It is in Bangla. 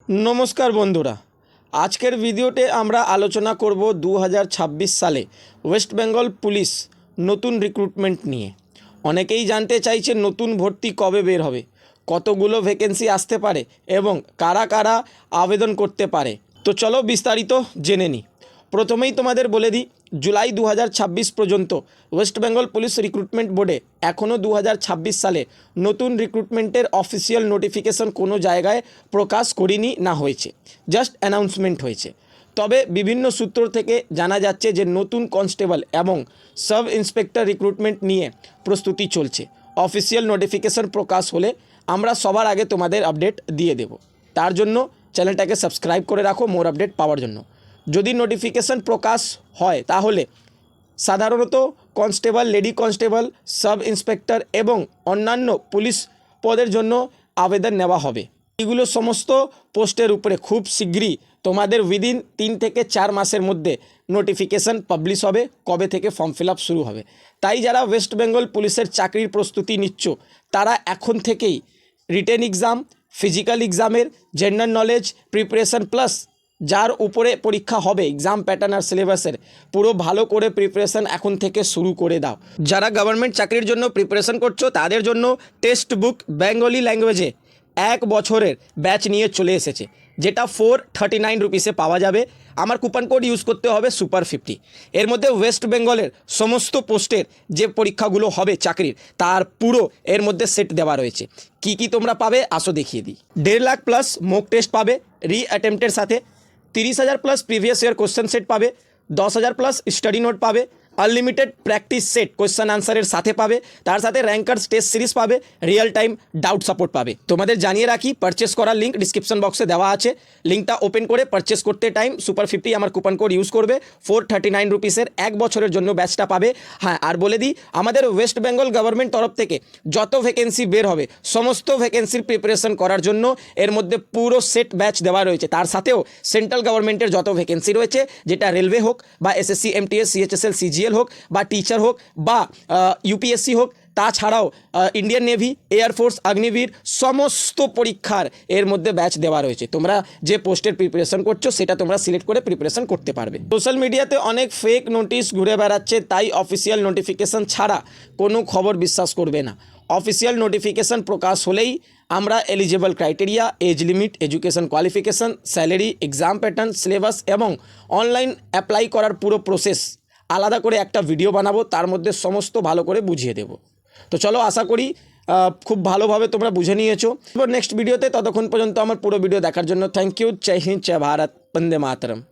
नमस्कार बंधुरा आजकेर भिडियोते आमरा आलोचना करब 2026 साले वेस्ट बेंगल पुलिस नतून रिक्रुटमेंट निये। अनेकेई जानते चाइछे नतून भर्ती कबे बेर होबे, कतगुलो भैकेंसि आसते पारे एबं कारा कारा आवेदन करते पारे। तो चलो विस्तारित जेने निई। प्रथमेई तोमादेर बोले दी जुलाई 2026 पर्यन्त वेस्ट बेंगल पुलिस रिक्रुटमेंट बोर्डे एखोनो 2026 साले नतून रिक्रुटमेंटेर अफिशियल नोटिफिकेशन कोनो जायगाय प्रकाश करेनी ना हयेछे, जस्ट अनाउंसमेंट हयेछे। तबे विभिन्न सूत्र थेके जाना जाच्छे जे नतून कन्स्टेबल एबं सब इन्सपेक्टर रिक्रुटमेंट निये प्रस्तुति चलछे। अफिशियल नोटिफिकेशन प्रकाश होले आमरा सबार आगे तोमादेर अपडेट दिये देब। तार जोन्नो चैनलटाके सबस्क्राइब करे राखो मोर अपडेट पाওয়ার জন্য। যদি নোটিফিকেশন প্রকাশ হয় তাহলে সাধারণত constable, lady constable, sub inspector এবং অন্যান্য পুলিশ পদের জন্য আবেদন নেওয়া হবে। এগুলো সমস্ত পোস্টের উপরে খুব শীঘ্রই তোমাদের উইদিন 3 থেকে 4 মাসের মধ্যে নোটিফিকেশন পাবলিশ হবে কবে থেকে ফর্ম ফিল আপ শুরু হবে। তাই যারা ওয়েস্ট বেঙ্গল পুলিশের চাকরির প্রস্তুতি নিচ্ছ তারা এখন থেকেই রিটেন এক্সাম, ফিজিক্যাল এক্সামের জেনারেল নলেজ প্রিপারেশন প্লাস যার উপরে পরীক্ষা হবে এক্সাম প্যাটার্ন আর সিলেবাসের পুরো ভালো করে প্রিপারেশন এখন থেকে শুরু করে দাও। যারা গভর্নমেন্ট চাকরির জন্য প্রিপারেশন করছো তাদের জন্য টেক্সট বুক বেঙ্গলি ল্যাঙ্গুয়েজে 1 বছরের ব্যাচ নিয়ে চলে এসেছে, যেটা 439 রুপিসে পাওয়া যাবে। আমার কুপন কোড ইউজ করতে হবে সুপার 50। এর মধ্যে ওয়েস্ট বেঙ্গলের সমস্ত পোস্টের যে পরীক্ষাগুলো হবে চাকরির তার পুরো এর মধ্যে সেট দেওয়া রয়েছে। কি কি তোমরা পাবে আসো দেখিয়ে দিই। 1.5 লাখ প্লাস মক টেস্ট পাবে রি অ্যাটেম্পটের সাথে, 30,000 plus previous year question set পাবে, 10,000 প্লাস স্টাডি নোট পাবে, আনলিমিটেড প্র্যাকটিস সেট কোশ্চেন আনসারের সাথে পাবে, তার সাথে র্যাঙ্কার্স টেস্ট সিরিজ পাবে, রিয়েল টাইম ডাউট সাপোর্ট পাবে। তোমাদের জানিয়ে রাখি পারচেস করার লিঙ্ক ডিসক্রিপশন বক্সে দেওয়া আছে। লিঙ্কটা ওপেন করে পারচেস করতে টাইম সুপার 50 আমার কুপন কোড ইউজ করবে। 439 রুপিসের 1 বছরের জন্য ব্যাচটা পাবে। হ্যাঁ, আর বলে দিই আমাদের ওয়েস্ট বেঙ্গল গভর্নমেন্ট তরফ থেকে যত ভ্যাকেন্সি বের হবে সমস্ত ভ্যাকেন্সির প্রিপারেশন করার জন্য এর মধ্যে পুরো সেট ব্যাচ দেওয়া রয়েছে। তার সাথেও সেন্ট্রাল গভর্নমেন্টের যত ভ্যাকেন্সি রয়েছে, যেটা রেলওয়ে হোক বা এসএসসি, এমটিএস, সিএইচএসএল, সিজিএল হোক বা টিচার হোক বা ইউপিএসসি হোক, তাছাড়াও ইন্ডিয়ান নেভি, এয়ারফোর্স, অগ্নিবীর সমস্ত পরীক্ষার এর মধ্যে ব্যাচ দেওয়া রয়েছে। তোমরা যে পোস্টের প্রিপারেশন করছো সেটা তোমরা সিলেক্ট করে প্রিপারেশন করতে পারবে। সোশ্যাল মিডিয়াতে অনেক ফেক নোটিশ ঘুরে বেড়াচ্ছে, তাই অফিসিয়াল নোটিফিকেশন ছাড়া কোনো খবর বিশ্বাস করবে না। অফিসিয়াল নোটিফিকেশন প্রকাশ হলেই আমরা eligible criteria, age limit, education qualification, salary, exam pattern, syllabus এবং অনলাইন অ্যাপ্লাই করার পুরো প্রসেস আলাদা করে একটা ভিডিও বানাবো, তার মধ্যে সমস্ত ভালো করে বুঝিয়ে দেব। তো চলো, আশা করি খুব ভালোভাবে তোমরা বুঝে নিয়েছো। নেক্সট ভিডিওতে, ততক্ষণ পর্যন্ত আমার পুরো ভিডিও দেখার জন্য থ্যাংক ইউ। জয় হিন্দ, জয় ভারত, বন্দে মাতরম।